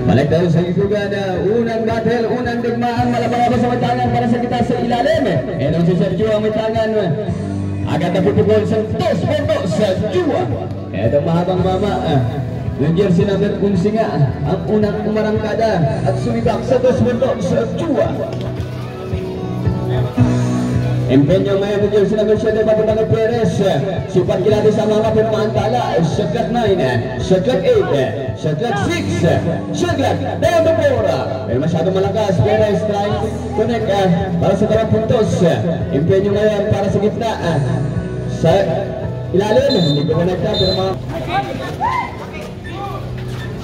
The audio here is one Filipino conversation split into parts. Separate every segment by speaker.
Speaker 1: Balik tayo sa isugan na unang battle, unang digmaan, malabas sa matangan para sa kita sa ilalim. Etong si Sergio ang matangan. Agad na pupukol sa 2 sa Jua. Etong mahabang mama. Yung jersey number 11 nga, ang unang umarangkada at sumibak sa 2 sa Jua. Empeño ngayon ng jersey number 7 Papunang Perez. Sipat kilati sa mga permantala. Shotclock 9, Shotclock 8, Shotclock 6, Shotclock down the bora. Pero masyadong malakas. Perez trying to connect para sa 2 puntos. Empeño ngayon para sa gitna. Sa ilalim, hindi ko connecta pero mga...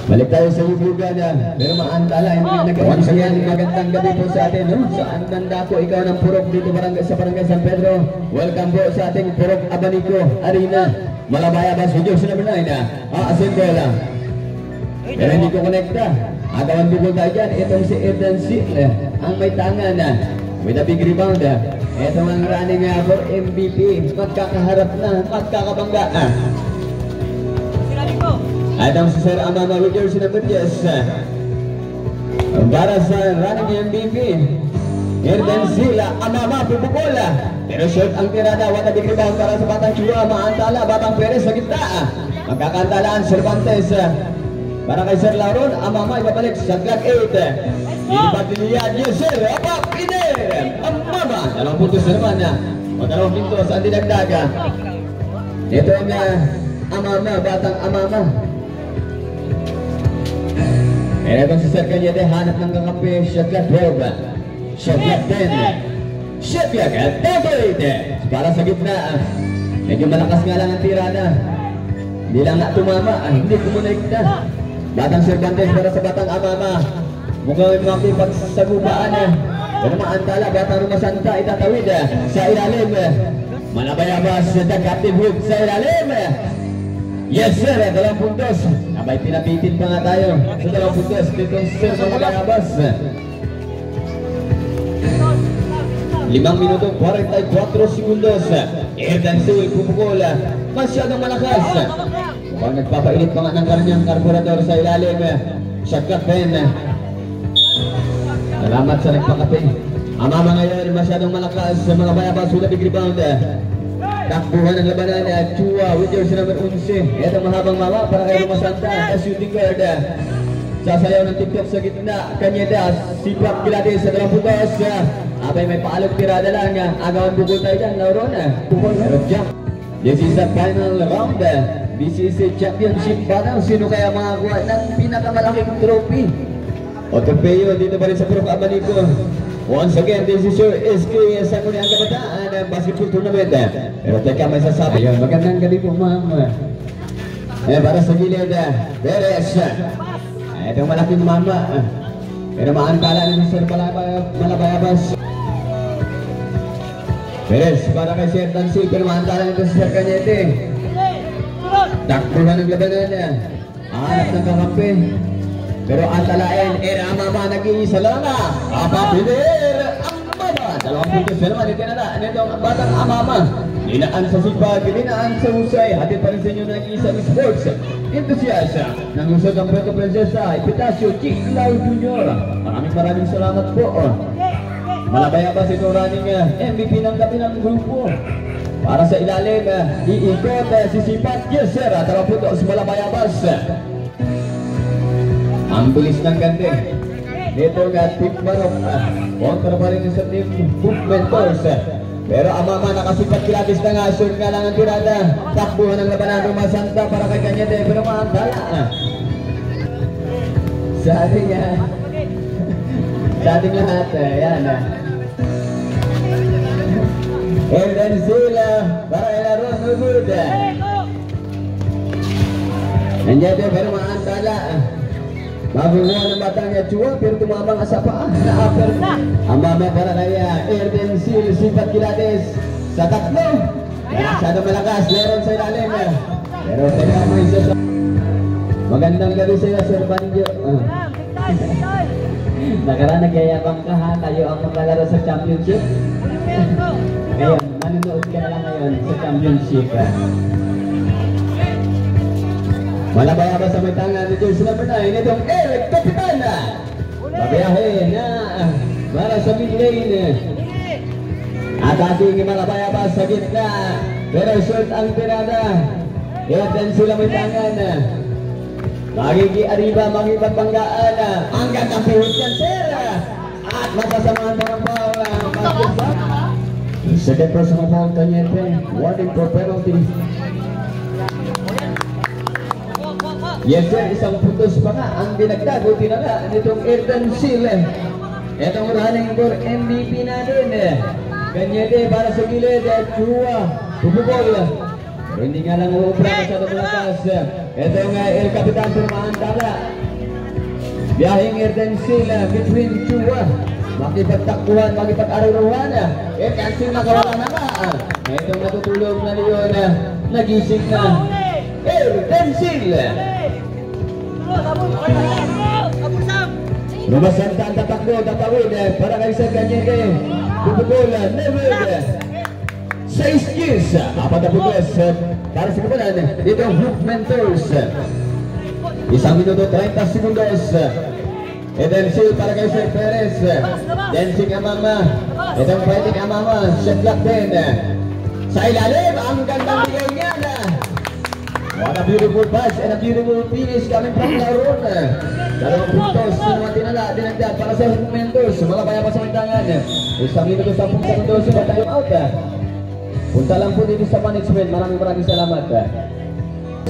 Speaker 1: Balik tayo sa hubugan pero maantala hindi na nagkaroon sa yan. Magandang gabi po sa atin, no? Saan banda ko ikaw ng Purok dito sa Barangay San Pedro. Welcome po sa ating Purok Abanico Arena. Malabayabas video sa number 9 assemble lang pero hindi ko connecta. Agawan bukol tayo dyan. Itong si Eden Seal ang may tangan with a big rebound. Itong ang running for MVP. Magkakaharap na, magkakabangga. Adam si Sir Amama with jersey number 10 para sa running MVP. Erden Sila Amama pupukola pero short ang tirada. What a big rebound para sa Batang Chua. Maantala Batang Perez sa gitna. Magkakantalaan Cervantes para kay Sir Lauron. Amama ibabalik sa Glock 8. Ilipat niliyan yes sir. Apa Piner Amama 2 puntos naman o 2 puntos ang dinagdaga. Ito ang Amama, Batang Amama. Meron si Sir Cañete, hanap ng kakampi. Shotclock 12, Shotclock 10, Shotclock 8 para sa gitna. Medyo malakas nga lang ang tirada. Hindi lang nga tumama, hindi kumonekta. Batang Cervantes para sa Batang Amama. Mukhang makipagsagubaan pero maantala. Batang Rumasanta itatawid sa ilalim. Malabayabas the Captain Hook sa ilalim. Yes sir, 2 puntos. Abay pinapitin pa nga tayo sa 2 puntos dito sa Malabayabas. 5 minuto 44 segundos. Erdan Sul pupukol. Masyadong malakas. Mukhang nagpapainit pa nga ng kanyang karburador sa ilalim. Shotclock 10. Salamat sa nagpakape. Amama ngayon masyadong malakas sa mga Bayabas with a big rebound. Takbuhan ng labanan Chua with jersey number 11. Ito mahabang mama para kay Rumasanta. Shooting guard. Sasayaw ng TikTok sa gitna. Cañete sipat kilati sa 2 puntos. Abay may paalog tirada lang. Agawan bukol tayo dyan. Lauron pero jump. This is the final round. BCC Championship Battle. Sino kaya makakuha ng pinakamalaking trophy o trofeo dito pa rin sa Purok Abanico? Once again, this is your SK Sangguniang Kabataan Basketball Tournament. Pero teka, may sasabi. Ayun, magandang gabi po ma'am. Para sa gilid, Perez. Itong malaking mama. Pero maantala ni Sir Malabayabas. Perez para kay Sir Tansil. Pero maantala nito si Sir Cañete. Takbuhan ng labanan. Hanap ng kakampi. Pero antalain, Amama nag-iisa lang na. Piner Amama 2 puntos naman. Ito na ang Batang Amama. Linaan sa sipag, linaan sa husay. Hatid pa rin sa inyo ng isang sports enthusiast ng usod ng Puerto Princesa Epitacio Chiclao Jr. Maraming salamat po. Malabayabas ito running MVP ng kabilang grupo. Para sa ilalim, iikot si Sipat. Yes sir, 2 puntos Malabayabas. Ang bilis ng gante. Dito nga Team Barok. Kontra pa rin sa Team Mentors. Pero Amama nakasipat kilatis na nga. Short nga lang ang tirada. Takbuhan ng labanan Rumasanta para kay Cañete. Pero maantala. Sa ating lahat. Yan. Erdan Sila para kay Laron Mugud. Cañete pero maantala. Maguguha ng Batang Chua pero tumamang sa paa na upper na. Amama para kay Erden Sil. Sipat kilatis sa 3. Masyadong malakas. Meron sa ilalim. Pero teka mo isa sa... Magandang gabi sa iyo Sir Banjo. Nakaraan nagyayabang ka ha. Tayo ang maglalaro sa championship. Ngayon, manunood ka na lang ngayon sa championship. Malabayaba sa may tangan ni Jersey number 9. Itong Eric Capitana. Babiyahin na para sa mid lane. At ating malabayaba sa gitna. Pero short ang tirada. Ilan sila may tangan. Magigiariba, magipagpanggaan. Ang gandang pihit yan, sir. At masasamahan ng pawang. Second personal foul Cañete. Warning for penalty. Yes sir, isang puntos pa nga ang dinagdag o tinaga nitong Ayrton Sile. Itong running for MVP natin. Cañete para sa gilid at Chua. Pupukol. Pero hindi nga lang uubra masyado malakas. Itong El Capitan Turmaan Tala. Biyahing Ayrton Sile between Chua. Makipagtakbuhan, makipag-araruhan. Cancel makawala na nga. Itong natutulog na niyon. Nagising na Ayrton Sile. Lumasanta ang tatakbo, tatawid para kay Sir Cañete. Pupukol, Neville. 6 years, apat na putos para sa kapanan. Dito ang Hook Mentors. 1 minuto 30 segundos. Dancing para kay Sir Perez. Dancing Amama. Itong fighting Amama. Shot block din. Sa ilalim, ang gandang bigay niya na. What a beautiful pass and a beautiful finish coming from Laron. Dalawang puntos na tinala, dinagdag para sa Hook Mentors. Malabayaba sa mantangan. 1 minuto 10 segundos ba tayo out. Punta lang po dito sa management. Maraming salamat.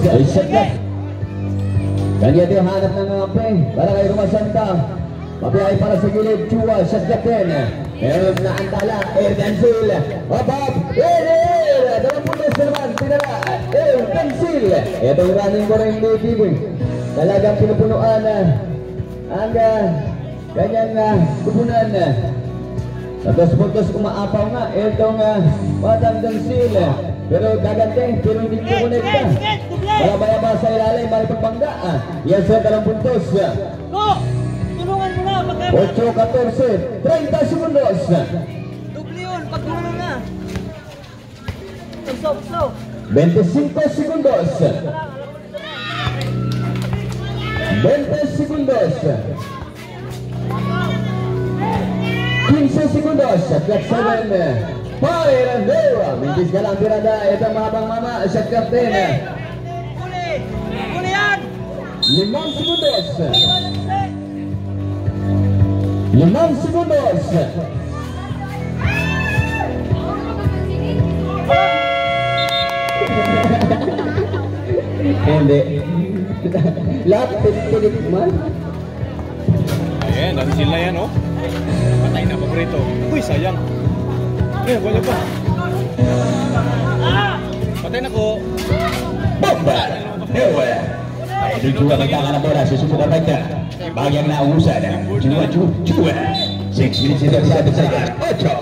Speaker 1: Shot block. Kanya din hanap ng ngape para kay Rumasanta. Mabiyay para sa gilid, Chua, shot block din. Meron na antala, Ayrton Sile. Abab, dalawang puntos naman, tinala, Ayrton Sile. Itong running ko rin dito. Talagang pinupunuan ang kanyang kupunan. Sa 2 puntos umaapaw nga, itong Batang Sile. Pero gaganting, pero hindi ko konekta. Malabayaba sa ilalim, maripagpangga. Yes sir, 2 puntos.
Speaker 2: Tulungan mo na,
Speaker 1: 8-14, 30 segundos.
Speaker 2: Dublion, pagtulong na. Stop.
Speaker 1: 25 segundos. 20 segundos. 15 segundos. Clock 7. Fire and go! Mintis ka lang tirada. Ito ang mahabang mama. Shot captain.
Speaker 2: Huli yan!
Speaker 1: 5 segundos. 5 segundos. Hindi. Lapit-pilit man.
Speaker 3: Ayan, dati sila yan, oh. Patay na paborito. Uy, sayang. Eh, wala pa. Patay na ko.
Speaker 1: Bomba! Ewa! Ito juga magkakalang bola. Susubukan mereka. Bagian nausan. Cua. 6 minutes and 37 seconds.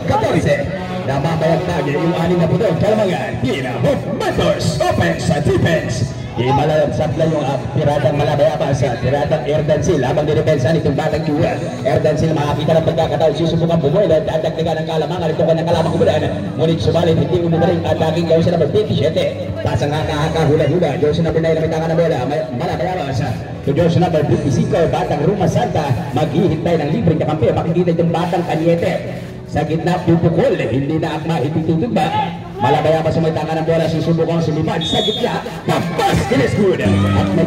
Speaker 1: 8-14. Namamayag lagi yung 6 na putong kalamangan. Pina Hook Mentors. Offense at defense. Imalasap na yung piratang Malabayaba sa piratang Ayrton Sile habang dinepensa nitong Batang Chua. Ayrton Sile makakita ng pagkakataon, susubukan bumuelo at dadagdagan ng kalamangan ito kanyang kalamang kumulan. Ngunit sumalit, hindi umumaling at aking gawin siya number 27. Pasang haka-haka hula-hula, Diyos number 9 na may tangan na bola, Malabayaba sa Diyos number 55, Batang Rumasanta, maghihintay ng libreng kakampi. Makikita itong Batang Cañete. Sa gitna, pupukol, hindi na akma, itututug ba? Malabayaba sa may tangan ng bola, susubukang sumipad sa gitna. Tapos, it is good. At may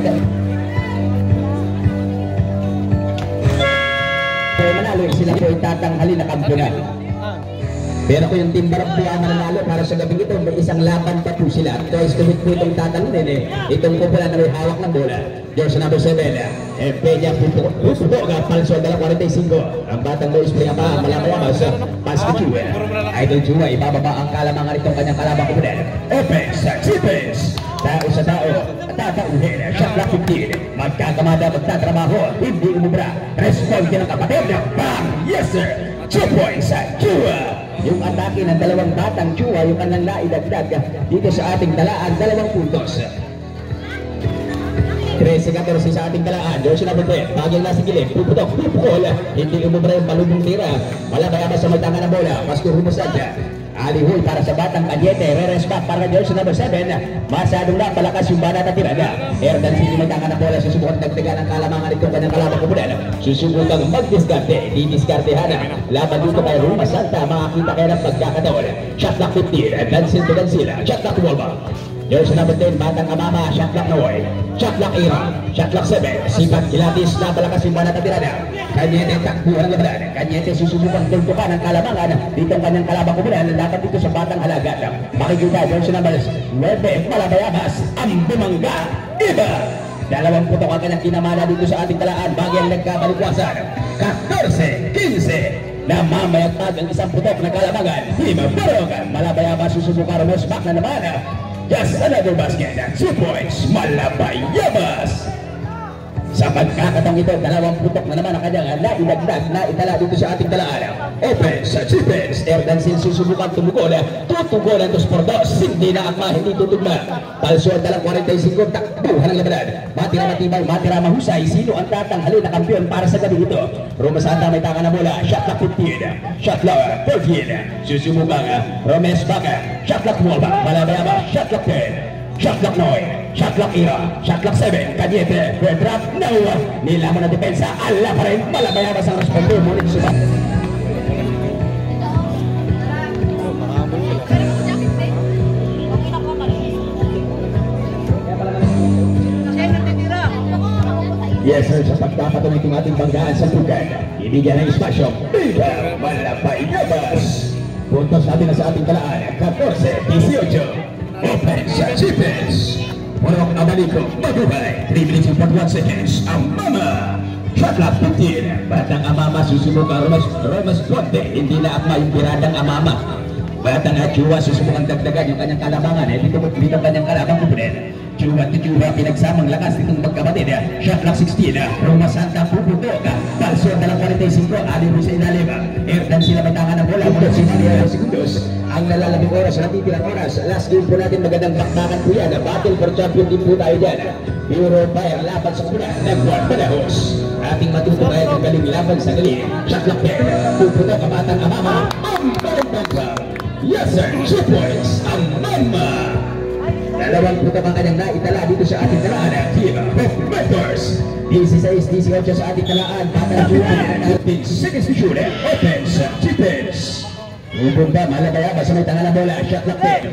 Speaker 1: manalo, sila po itatanghalin na kampunan. Pero kung yung Team Barangay ang mananalo para sa gabing ito, may isang laban pa po sila. Twice kumit po itong tatangunin itong kumpulan na may hawak ng bola. Jersey number 7, Peña Pupuko, Palso, 45. Ang Batang Luis Peña pa, Malabayaba sa Pascuchua. Idol Chua, ibababa ang kalamangan itong kanyang kalabang kumpulan. Offense, defense, tao sa tao, tatauhin, shot block 15. Magkakamada, magtatrabaho, hindi umubra. Respond ka ng kapatid, bang! Yes sir! 2 points sa Chua. Yung atake ng 2 Batang Chua, yung kanilang naidagdag dito sa ating talaan, 2 puntos. 13-14 sa ating talaan. Jersey number 10, bagyang nasa gilid, puputok, pupukol, hindi umubra yung palubong tira. Malabayaba sa may tangan ng bola, Pastor Rumasanta. Alihoy para sa Batang Cañete. Reres back para jersey number 7. Masyadong na palakas yung banat at tirada. Erdan City magkaka ng bola. Susubukan dagdagan ng kalamangan itong kanyang kalaban komunal. Susubukan mag-diskarte. Didiskartehan na. Laban dito kay Roma Santa. Makakita kayo ng pagkakataon. Shot clock 15. Dansil to Dansil. Shot clock 12. Jersey number 10, Batang Amama, shot clock Noy, shot clock Ira, shot clock 7, Sipat Kilatis na palakas yung banat at tirada. Cañete takbuhan ng laban. Cañete susubukan tultukan ng kalamangan. Dito ang kanyang kalabang komunal. Dapat dito sa Batang Halagat. Makikita, jersey number 9, Malabayabas, ang bumangga, iba. 2 putok ang kanyang kinamana dito sa ating talaan. Bagyang nagkabalikwasan. 14-15. Namamayagpag ang isang putok na kalamangan. Hima Barogan, Malabayabas susubukan Ramos back na naman. Just another basket at 2 points, Malabayabas. Sa pagkakatang ito, 2 putok na naman ang kanyang naidagdag na itala dito sa ating talaan. Offense, defense, Erdansil susubukan tumugol. Tutugolan 2-2, hindi na akma, hindi tutugma. Palsuan dalang 45, takbuhan ng labanan. Matira matibay, matira mahusay. Sino ang tatanghalin na kampiyon para sa gabi ito? Roma Santa may taka na bola. Shot clock 15, shot clock 14. Susubukan Romes Baca, shot clock 12, Malabayabas, shot clock 10. Shot clock Noy, shot clock Ira, shot clock 7, Cañete, red drop, no. Nilamon na depensa, ala pa rin, Malabayabas ang responde, mulit subat. Yes sir, sa pagkakataon itong ating banggaan sa Tugan, ibigyan ng espasyo, Bida Malabayabas. Puntos natin na sa ating talaan, 14-18. Offense, defense. Purok Abanico, Magubay, 3 minutes and 41 seconds. Amama, shot clock 15. Batang Amama susubukan Romas Ponte. Hindi na akma yung piradang Amama. Batang Chua susubukan dagdagan yung kanyang kalabangan. Dito kanyang kalabang kupunin. Chua to Chua, pinagsamang lakas itong magkapatid. Shot clock 16. Roma Santa puputok. Palso dalang 45. Alimu sa ilalim. Erdan sila may tangan ng bola. Mula 60 segundos. Ang nalalabing oras, natitirang oras. Last game po natin, magandang bakbakan po yan. Battle for champion din po tayo dyan. Puro Fire, laban sa kuna. Nagbuwan Panahos. Ating matutubayan ang galing laban sa galing. Shot clock 10. Puputok ang Batang Amama. Ang Batang. Yes sir, 2 points. Ang Mama. 2 putok ang kanyang naitala dito sa ating talaan. Team of Mentors. 16-18 sa ating talaan. Batang Juan. 15 seconds to shoot. Offense, defense. Ubong ba, Malabayabas sa may tanga na bola. Shot clock 10.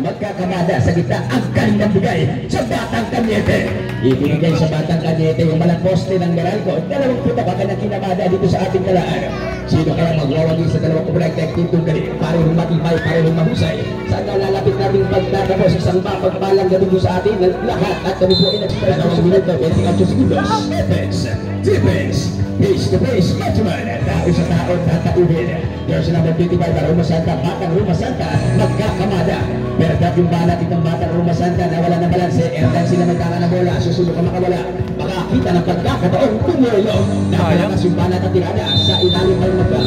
Speaker 1: Magkakamada sa gitna. Ang kanilang bigay sa Batang Cañete. Ibinigay sa Batang Cañete yung malang poste ng Meralco. 2 putok ang kanyang kinamada dito sa ating talaan. Sino kaya magwawagi sa 2 kubulang technique itong galing? Parehong matibay, parehong mahusay. Saan na lalapit natin pagtatapos isang mapagpalang gabi sa atin ng lahat at kami po in-express ng minuto 28 segundos. Defense, defense, face to face, matchman, tao sa tao, tataubin. Jersey number 25 para Roma Santa, Batang Roma Santa, magkakamada. Pero dahil yung balat itong Batang Roma Santa na wala ng balanse, Erdan sila may tanga na bola, susunod ka makawala. Makakita ng pagkakataong tumulo. Napalakas yung balat at tirada sa ilalim ng magka.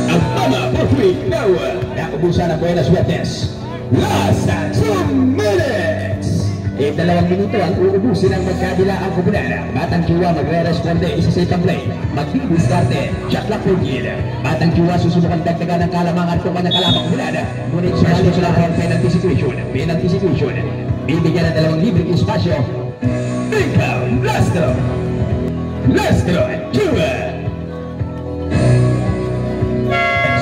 Speaker 1: Ang Mama Portweek now, naubusan ang Buenas Suertes. Last 2 minutes! 2 minuto ang uubusin ng magkabila ang komunal. Batang Chua magre-responde, isa-set ang play. Magdidiskarte, shot clock 14. Batang Chua susubukan dagdagan ng kalamangan kung kanyang kalabang komunal. Ngunit sumali sila from penalty situation. Penalty situation. Bibigyan ng 2 libreng espasyo. Ikaw, Lastro, Chua.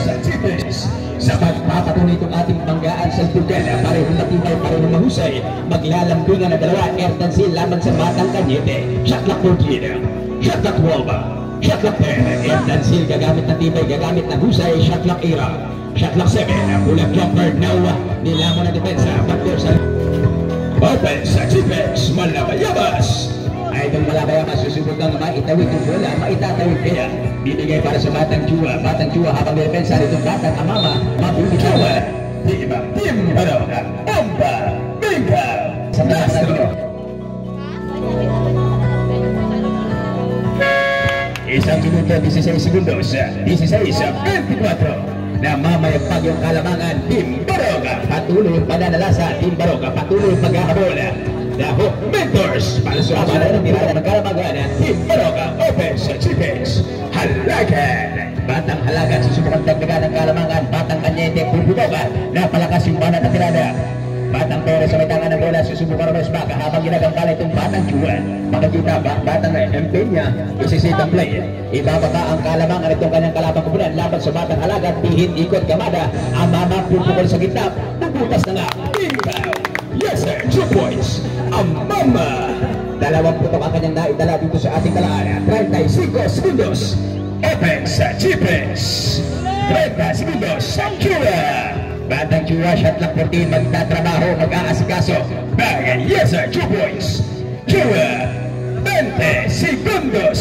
Speaker 1: Sa Chippers. Sa pagpapatunay itong ating banggaan sa Tugan, parehong matibay, parehong mahusay. Maglalambingan na 2, Erdansil laban sa Batang Cañete. Shot clock 14, shot clock 12, shot clock 10. Erdansil gagamit na tibay, gagamit na husay. Shot clock Ira, shot clock 7. Bulag jumper, now nilamon na depensa. Backdoor sa offense, defense, Malabayabas. Idol Malabayabas susubok ng maitawid ng bola, maitatawid kaya. Bibigay para sa Batang Chua. Batang Chua habang depensa nitong Batang Amama. Mabibigyawan. Team Baroka. Amba. Bingkaw. Sa taas na Isang minuto, 16 segundos. 16-24. Namamayagpag yung kalamangan. Team Baroka. Patuloy yung pananalasa. Team Baroka. Patuloy yung pagkakabola.
Speaker 4: Dahil mentors para sa mga tirada ng Kalamagan Team Maroka Opens Chipes Halagan. Batang Halagan susubukan dagdagan ng Kalamangan. Batang Kanyete Puputoka napalakas yung banat na tirada. Batang Perez sa may tangan ng bola susubukan ng Resbaka habang ginagangkala itong Batang Juan. Makikita Batang Empeña isisitang play. Ibababa ang Kalamangan itong kanyang kalabang kubunan laban sa Batang Halagan. Pihin ikot Kamada. Ang mama pupukol sa gitna. Puputas na nga. Yes sir, 2 points. Ang mama. 20 ang kanyang naitala dito sa ating talaan. 35 segundos. Opens Chipes 30 segundos. Chua Batang Chua shot lang 14. Magtatrabaho, mag-aasikaso. Bag, yes sir, 2 points. Chua 20 segundos.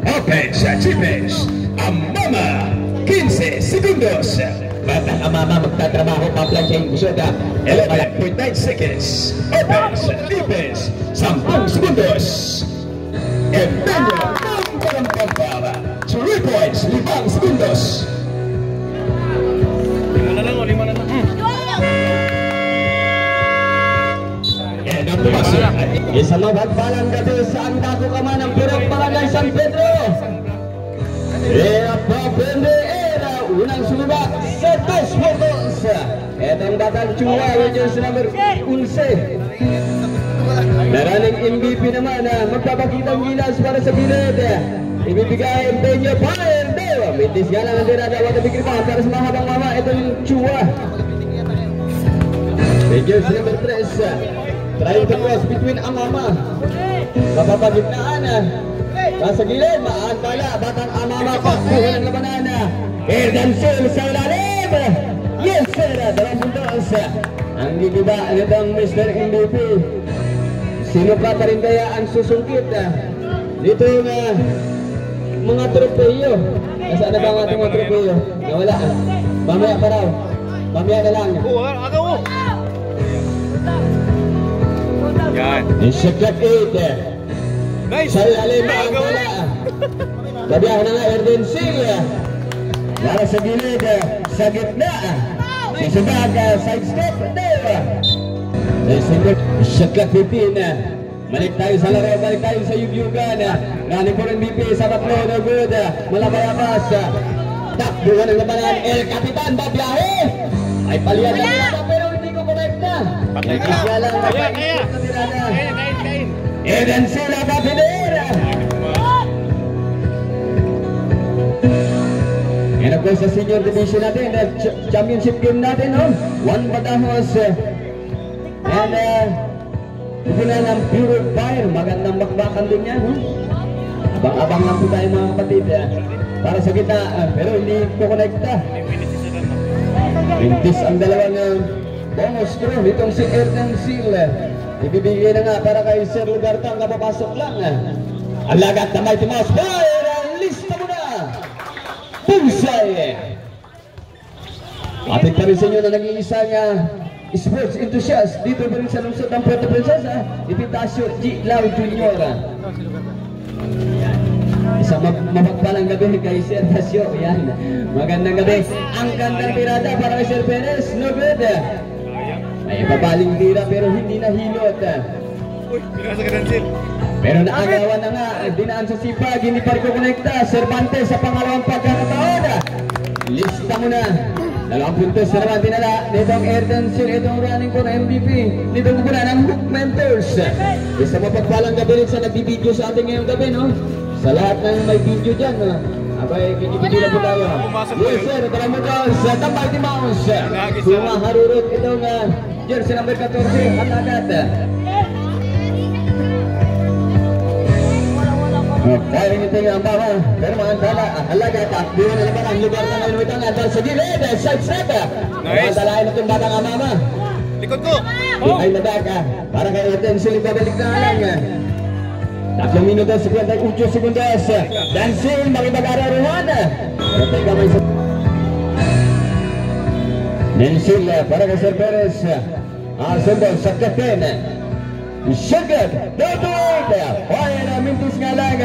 Speaker 4: Opens Chipes ang mama 15 segundos. Batang Amama magtatrabaho, paplansya yung gusoda. 11.9 seconds. Opens Chipes 10 segundos. Empeño ng Palampampa 3 points, 5 segundos.
Speaker 3: 5 na lang o 5 na lang.
Speaker 4: Yan ang pumasok.
Speaker 1: Isang mabagpalang gabi sa ang dako kaman ng Purok Barangay San Pedro. Papende era unang sulubak sa 2 puntos. Etong Batang Chua with jersey number 11. Naraning MVP naman na magpapakitang gilas para sa bilid. Ibibigay Empeño Fire Deo. Mitis nga lang ang dirada. Wag nabigripan para sa mahabang mama. Ito yung Chua. Jersey number 3. Trying to cross between ang mama. Kapapagitnaan. Nasa gilid. Maantala. Batang ang mama. Pakuha ng labanan. Erdansel sa ilalim. Yes sir. 2 puntos. Ang gigiba nitong Mr. MVP. Sino pa rin kaya ang susungkit dito yung mga tropeyo? Nasaan na ba ang ating mga tropeyo? Nawala mamaya pa raw. Mamaya na lang.
Speaker 3: Aga mo! Yan.
Speaker 1: Shot 8.
Speaker 3: Nice!
Speaker 1: Sa ilalim ang wala. Labiyahan na nga Erdansel. Para sa gilid, sa gitna. Sisubag, side step. Shot 15. Balik tayo sa laro, balik tayo sa yugyugan. Nani po ng BP sa batlo, no good. Malabayabas. Takbuhan ng labanan, El Capitan Babiyahe. Ay palihan na nila, pero hindi ko konekta.
Speaker 3: Patay ka. Kaya. Kain.
Speaker 1: Erdansel Babinera. Yan ako sa senior division natin, championship game natin, no? 1 Badajoz. And ito na ng Purifier, magandang bakbakan din yan. Abang-abang lang po tayo mga kapatid. Para sa gitna, pero hindi ko konekta. Mintis ang dalawang bonus throw nitong si Erdansel. Ibibigay na nga para kay Sir Lugartang, kapapasok lang. Ang lagat na Mighty Mouse Fire, lista mo na! Bullseye! Ating pa rin sa inyo na nag-iisang sports enthusiast dito pa rin sa lungsod ng Puerto Princesa, Epitasio G. Lau Jr. Isang mapagpalang gabi kay Sir Tasio. Yan. Magandang gabi. Ang gandang tirada para kay Sir Perez. No good. May babaling tira pero hindi nahilot.
Speaker 3: Uy, pinasa ka Dancil.
Speaker 1: Pero naagawan na nga. Dinaan sa sipag. Hindi pa rin kukonekta. Cervantes sa pangalawang pagkakataon. Lista mo na. 2 puntos na naman dinala nitong Erdansel. Itong running for MVP nitong kukunan ng Hook Mentors. Isa mapagpalang gabi rin sa nagbibideo sa ating ngayong gabi, no? Sa lahat ng may video dyan, no? Abay, kikipidyo na po tayo. Yes sir, tara mo doon sa The Mighty Mouse. Humaharurot itong jersey number 14, Halagat. Firing ito yung ambawa, pero maantala, Halagat, takbuhan na naman ang lugar na ngayon itong andal sa gilid, side step. Maantalain itong batang amama.
Speaker 3: Likod ko!
Speaker 1: Ay nadaka, para kay Erdansel, ibabalik na lang. 3 minutos, 58 segundos. Dancil, makipag-araruhan. Pero teka may sa... Dancil, para kay Sir Perez. Sundo, sa captain. Shagat, David. Fire na, mintis nga lang.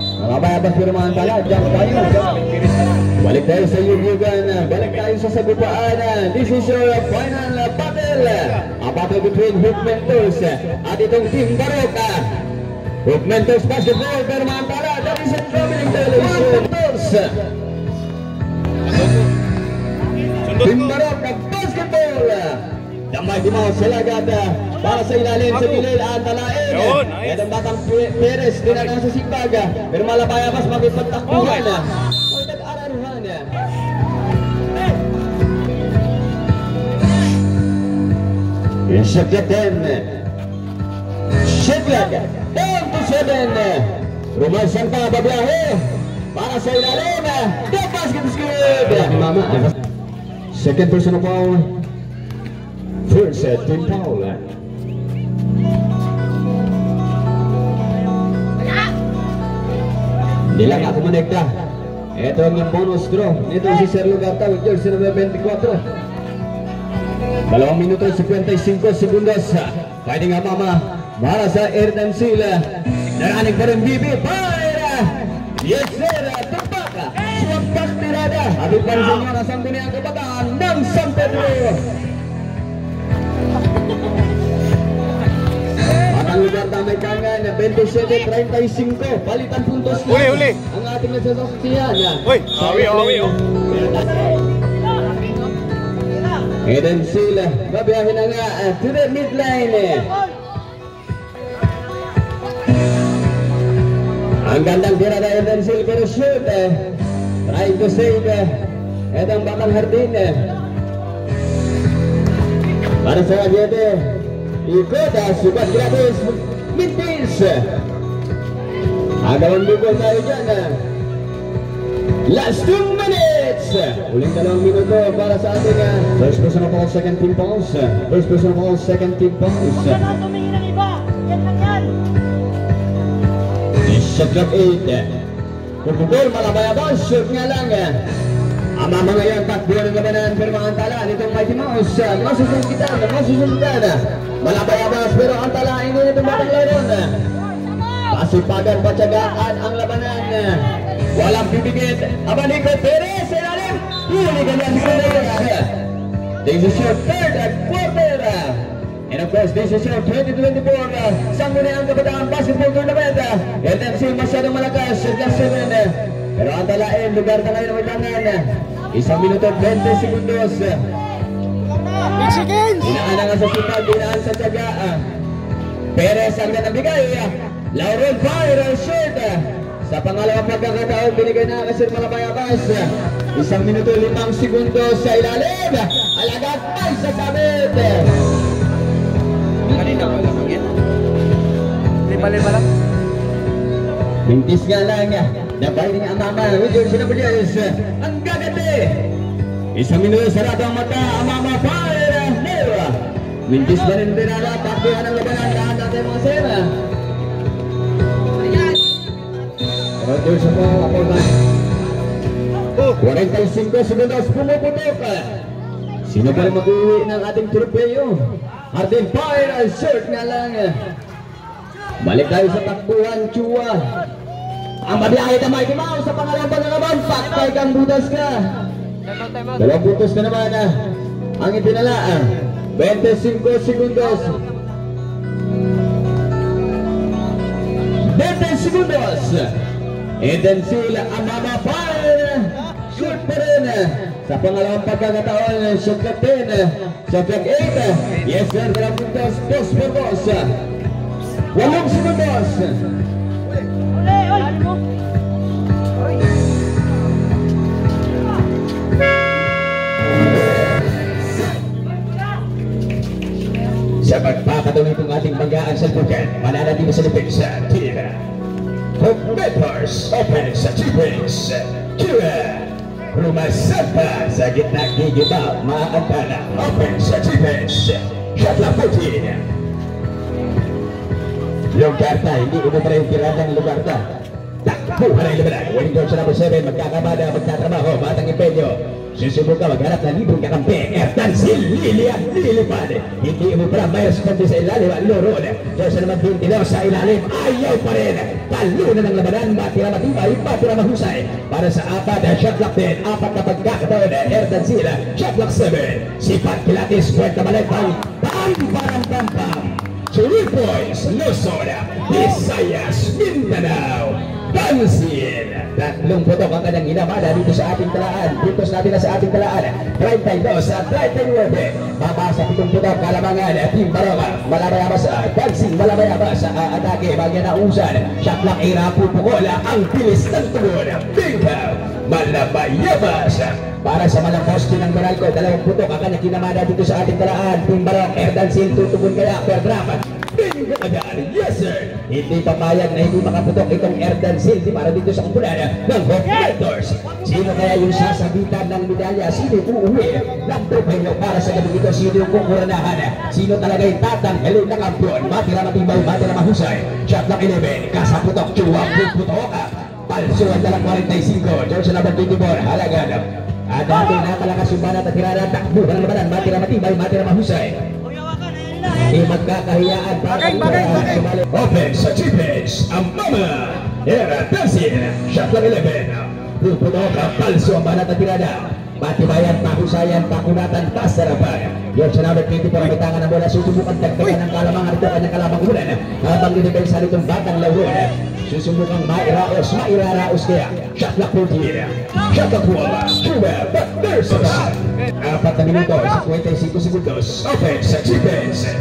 Speaker 1: Mga bayabas pero mga tala, jump tayo. Balik tayo sa yugyugan. Balik tayo sa sa sagupaan. This is your final battle. A battle between Hugmentos at itong Team Baroka. Hugmentos basketball pero mantala. That is a traveling television. Team Baroka basketball. Damay di mo sila gada para sa ilalim sa gilid antalain. Itong batang Perez din na nasa Sigbaga. Pero malabayabas makipagtakbuhan. Shot 10. Shot down to 7. Rumasan pa babiyahe para sa ilalim. The basket is good. Mama. Second personal foul. First team foul. Hindi lang ako manegda. Ito ang bonus draw. Ito si Sir Lugarta with jersey number 24. 2 minuto 55 segundos. Fighting ang mama para sa Erdan Sila. Naranig pa rin Bibi. Fire! Yes sir! Tapak! Suwagpak tirada. Habib pa rin sa inyo na sangguni ang kabataan ng San Pedro. Matang Lugarta may kangan 27-35. Palitan puntos na.
Speaker 3: Uli!
Speaker 1: Ang ating nagsasaksihan.
Speaker 3: Uy! Awi!
Speaker 1: Eden Sila, babiyahin na nga to the midline. Ang gandang tirada Eden Sila pero shoot. Trying to save Edang Batang Hardin. Para sa Agyete, ikot subat gratis mid-pace. Agawang bukol tayo dyan. Last 2 minutes! Uling 2 minuto para sa ating first personal foul, second team fouls. First personal foul, second team fouls.
Speaker 2: Huwag ka na tumingin ng iba. Yan lang yan.
Speaker 1: Shot clock 8. Pupukol, malabayabas, shoot nga lang. Ang mama ngayon, takbuhan ng labanan, pero maantalaan itong Mighty Mouse. Masusungitan. Malabayabas, pero antalain din itong batang laron. Pasipagan, patsagaan ang labanan. Walang bibigit. Abanico Perez sa ilalim. Huli ka na si Perez. This is your third quarter. And of course, this is your 2024 Sangguniang Kabataan Basketball Tournament. LMC masyadong malakas. Just 7. Pero ang talain, lugar na ngayon ang itangan. 1 minuto 20 segundos. Dinaan nga sa sipag, dinaan sa tiyaga. Perez ang nabigay. Lauren Fire, shoot. Sa pangalawang pagkakataon, binigay na kasi Malabayabas. 1 minuto 5 segundos sa ilalim. Alagat ay sa sabit.
Speaker 2: Kanina ba lang yan? Lima lang?
Speaker 1: Mintis nga lang. Napahiling ang mama. With your sinabulis. Ang gagati. 1 minuto sarado ang mata. Ang mama fire. Nera. Mintis ba rin dinala. Takbuhan ang labanan. Lahat natin mga sera. Roger sa po, ako na 45 segundos pumuputok. Sino ba rin mag-uwi ng ating tropeyo? Hardin Fire ang shirt nga lang. Balik tayo sa takbuhan, Chua. Ang mabiyahe na Mighty Mouse sa pangalawang pagkakaban. Paktay kang butas ka. Dalawang butos na naman ang itinalaan. 25 segundos. 20 segundos. Eden Sila ang mama fire. Shoot pa rin. Sa pangalawang pagkakataon, shot clock 10. Shot clock 8. Yes sir, dalawang puntos. 2 por 2. 8 segundos. Sa pagpapatuloy itong ating banggaan sa bukan, mananatin sa depensa, tira. Hugmentos, open sa Chipings, Kira. Rumasapa sa gitna gigibaw, maantala, open sa Chipings, Shotla Putin. Lugarta, hindi mo pa rin tiradang Lugarta. Takbo ka rin labanan, winning guard sa number 7, magkakamada, magtatrabaho, batang impenyo. Susubukan magharap na libong kakampi. Erdan Lilian lilipad. Hindi mo para mayos konti sa ilalim ang Loron. Diyos naman 22 sa ilalim. Ayaw pa rin. Talo na ng labanan. Matira matibay, matira mahusay. Para sa apat, shot clock din. 4 na pagkakataon. Erdan
Speaker 4: Erdancil. Shot clock 7. Sipat Pilates. Puerta balik. Bang. Bang. 3 points. Luzon. Visayas. Mindanao. Tansin. Tatlong putok ang kanyang ginamada dito sa ating talaan. Puntos natin na sa ating talaan. 32-39. Baba sa 7 putok. Kalamangan. Team Baroka. Malabayabas. Tansin. Malabayabas. Atake. Bagyan na usan. Shot clock era. Pupukol. Ang bilis ng tugon. Bingkaw. Malabayabas. Para sa malang poste ng Meralco. 2 putok ang kanyang ginamada dito sa ating talaan. Team Barok. Erdancil. Tutugon kaya. Per drop. Bingo agad. Yes sir. Hindi papayag na hindi makaputok itong Erdancil para dito sa kumpulan ng Hope Raptors. Sino kaya yung sasabitan ng medalya? Sino uuwi ng trofeo para sa gabi ito? Sino yung kukuranahan? Sino talaga yung tatanggalin na kampiyon? Matira matibay, matira mahusay. Shot lang 11. Kasaputok. Chuwag putok. Palso ang dalang 45. George na 24. Halagan. At dati nakalakas yung banat at tirada. Takbo ng labanan. Matira matibay, matira mahusay. Di magkakahiyaan para
Speaker 2: bagay.
Speaker 4: Open sa chipage ang mama Erdancil. Shot lang 11. Puputok ang palso ang banat at tirada. Matibayan, pahusayan, pakunatan, pasarapan. Yung sa number 24 may tangan ng bola. Susubukan dagdagan ng kalamangan ito kanyang kalamang ulan. Habang dinipensa nitong batang lawron. Susubukang mairaraos kaya. Shot clock 14. Shot clock 12. But there's a 4 na minuto, 55 segundos. Open sa chipage.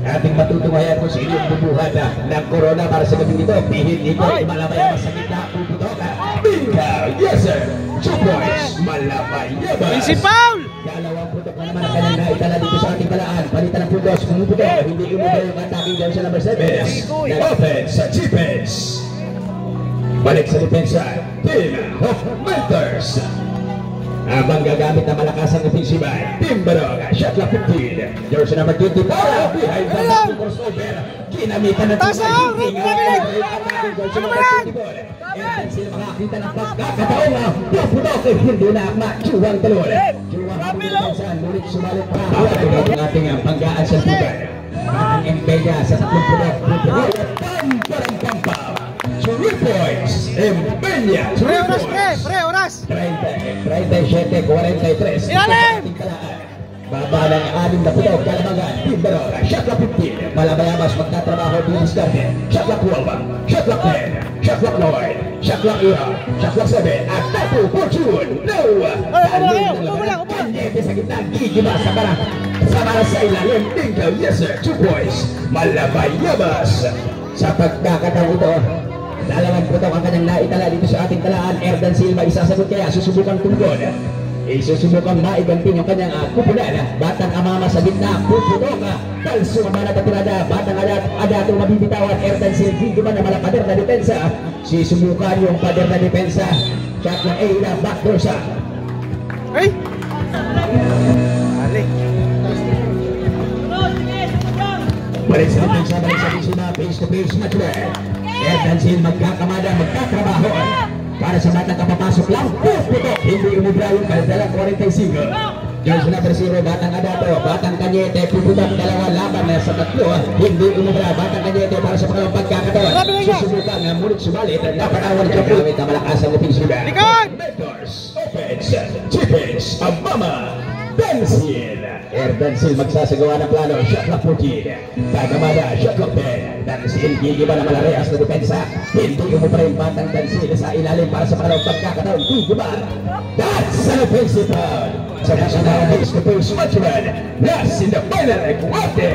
Speaker 4: Ating matutunghayan kung sino yung bubuhat ng corona para sa gabi nito. Pihit nito, Malabayabas sa gitna, puputok. Bingkaw, yes sir. 2 points, Malabayabas.
Speaker 2: Si Paul!
Speaker 4: Dalawang putok na naman ang kanyang naitala dito sa ating talaan. Palitan ng puntos, pumuputok. Hindi umubay yung attacking down sa number 7. Open sa chipage. Balik sa depensa. Team of Mentors. Abang gagamit na malakasang ofensiba. Team Baroka, shot clock 15. Jersey number 24. Behind the back crossover. Kinamitan ng
Speaker 2: Tasaw!
Speaker 4: Jersey number 24. Erdancil makakita ng pagkakataon. Puputok hindi na machuwang talon. Chuwang depensa. Nulit sumalit pa. Ang ating panggaan sa tugan. Ang Embeda sa 3 putok. Puputok. Pampampampaw. 3 points. Embeda. 3 points.
Speaker 2: Oras!
Speaker 4: 37-43.
Speaker 2: Ilalim!
Speaker 4: Baba ng 6 na putok. Kalamangan. Team Baroka. Shot clock 15. Malabayabas magtatrabaho. Bilis natin. Shot clock 12. Shot clock 10. Shot clock 9. Shot clock 8. Shot clock 7. At Tapo Fortune. No! Kanyete sa gitna. Gigiba sa bara. Sa bara sa ilalim. Bingkaw. Yes sir. 2 points. Malabayabas. Sa pagkakataon ito. Dalawang putok ang kanyang naitala dito sa ating talaan. Erdancil maisasagot kaya susubukan tungkol. Isusubukang maiganting ang kanyang kupunan. Batang amama sa gitna. Puputok. Palso ang banat at tirada. Batang adatong mabibitawan. Erdancil gigiman na malapader na depensa. Sisubukan yung pader na depensa. Shot ng A na backdoor shot.
Speaker 2: Ay! Ali.
Speaker 4: Balik sa depensa. Balik sa bisina. Face to face match. Erdancil magkakamada, magkatrabaho para sa batang kapapasok lang. Puputok, hindi umubra yung kaldalang 45. George number 0, batang Adato, batang Kanyete, puputok, dalawa laban sa 3. Hindi umubra, batang Kanyete para sa pangalawang pagkakataon. Susubukan na mulit sumalit, napanawan siya gamit na malakas ang ofensiba. Mentors, offense, chipage, Abama, Erdancil. Erdancil magsasagawa ng plano. Shot clock 14. Tagamada, shot clock 10. Erdancil, gigiba na malarehas na depensa. Hindi umubra yung batang Erdancil sa ilalim para sa pangalawang pagkakataon. Gigiba. That's an offensive foul. Sa national face-to-face matchman. Last in the final quarter.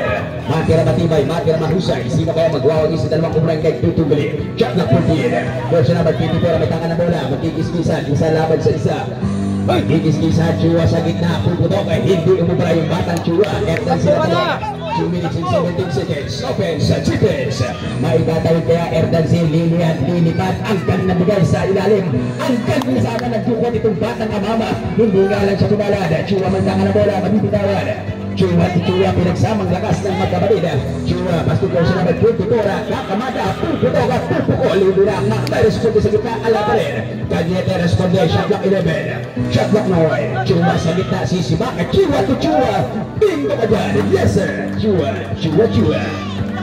Speaker 4: Matira matibay, matira mahusay. Sino kaya magwawagi sa dalawang kumurang kay Tutubili? Shot clock 14. Version number 24. May tangan na bola. Magkikis-kisan. Isa laban sa isa. Magkikis-kisan. Chua sa gitna. Puputok ay hindi umubra yung batang Chua. Erdancil na 2 minutes and 17 seconds. Open sa chipage. Maitatawid kaya Erdancil, lilihan, lilipat. Ang kanina bigay sa ilalim. Ang kanina sana nagdukot itong batang amama. Hindi nga lang siya tumalad. Chua man tangan na bola, mabibitawan. Chua at Chua pinagsamang lakas ng magkabadid. Chua, basketball siya naman 24. Kakamada, puputok at pupukol. Hindi na makaka-responde sa gitna. Ala pa rin. Kanyete responde. Shot clock 11. Shot clock 9. Chua sa gitna. Sisibak. Chua to Chua. Bingo ka dyan. Yes sir. Chua.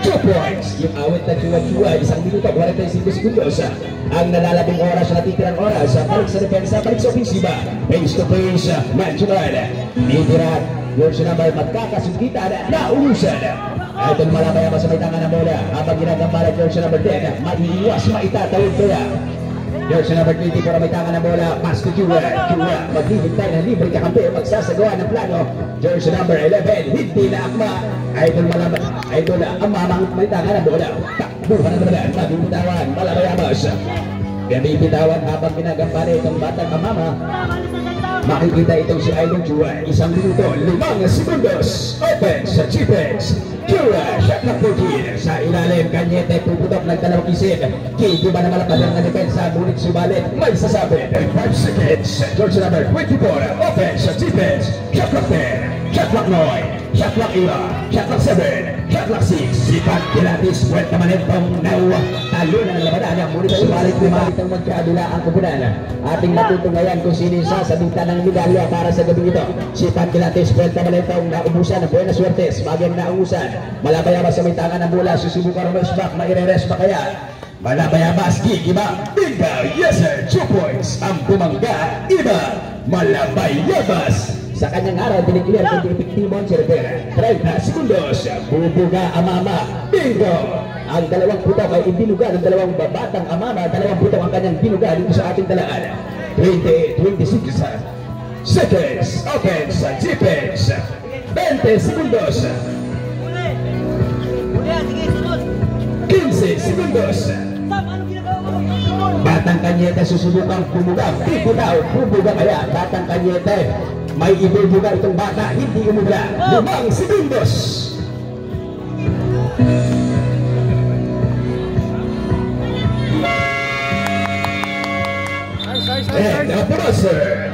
Speaker 4: 2 points. Yung awit na chua-chua, 1 minuto, 45 segundos. Ang nalalabing oras na natitirang oras, balik sa depensa, balik sa ofensiba. Face to face, man to man. Nitiran, jersey number magkakasugitan na urusan. Ito malabaya pa sa may tangan ng bola. Habang ginagambala jersey number 10, maiiwas, maitatawid kaya. Jersey number 24 may tangan ng bola. Pass to Chua. Chua, maghihintay na libre kakampi. Magsasagawa ng plano. Jersey number 11, hindi na akma. Idol malaban. Idol na ang mamang may tangan ng bola. Takbuhan na naman. Mabibitawan. Malabayabas. Mabibitawan habang ginagambala itong batang kamama. Makikita itong si Idol Chua. 1 minuto, 5 segundos. Open sa defense. Chua, shot na 14. Sa ilalim, Kanyete puputok ng dalawang isip. Kigo ba na malapalang na depensa? Ngunit subalit, may sasabit. 5 seconds. George number 24. Open sa defense. Shot clock 10. Shot clock 9. Shot clock 8. Shot clock 7. Shot clock 6. Sipat Pilates. Puwenta manentong now. Talo na ng labanan. Ngunit subalit lumalit ang magkadula ang kupunan. Ating matutunghayan kung sino yung sasabitan ng medalya para sa gabi ito. Sipat Pilates. Puwenta manentong naubusan ng buena suertes. Bagay naubusan. Malabayabas sa may tangan ng bola. Susubukan ng resback. Maire-res pa kaya. Malabayabas. Gigiba. Bingo. Yes sir. 2 points. Ang bumangga. Iba. Malabayabas. Sa kanyang araw, dinikliar kung epektimon si Rivera. 30 segundos. Bubuga Amama. Bingo. Ang dalawang putok ay ibinuga ng dalawang batang Amama. Dalawang putok ang kanyang binuga dito sa ating talaan. 26 seconds. Open sa defense. 20 segundos. 15 segundos. Batang Kanyete susubukang pumuga. Bibitaw, bubuga kaya. Batang Kanyete, may ibubuga itong bata. Hindi umuga. 5 segundos. And the buzzer.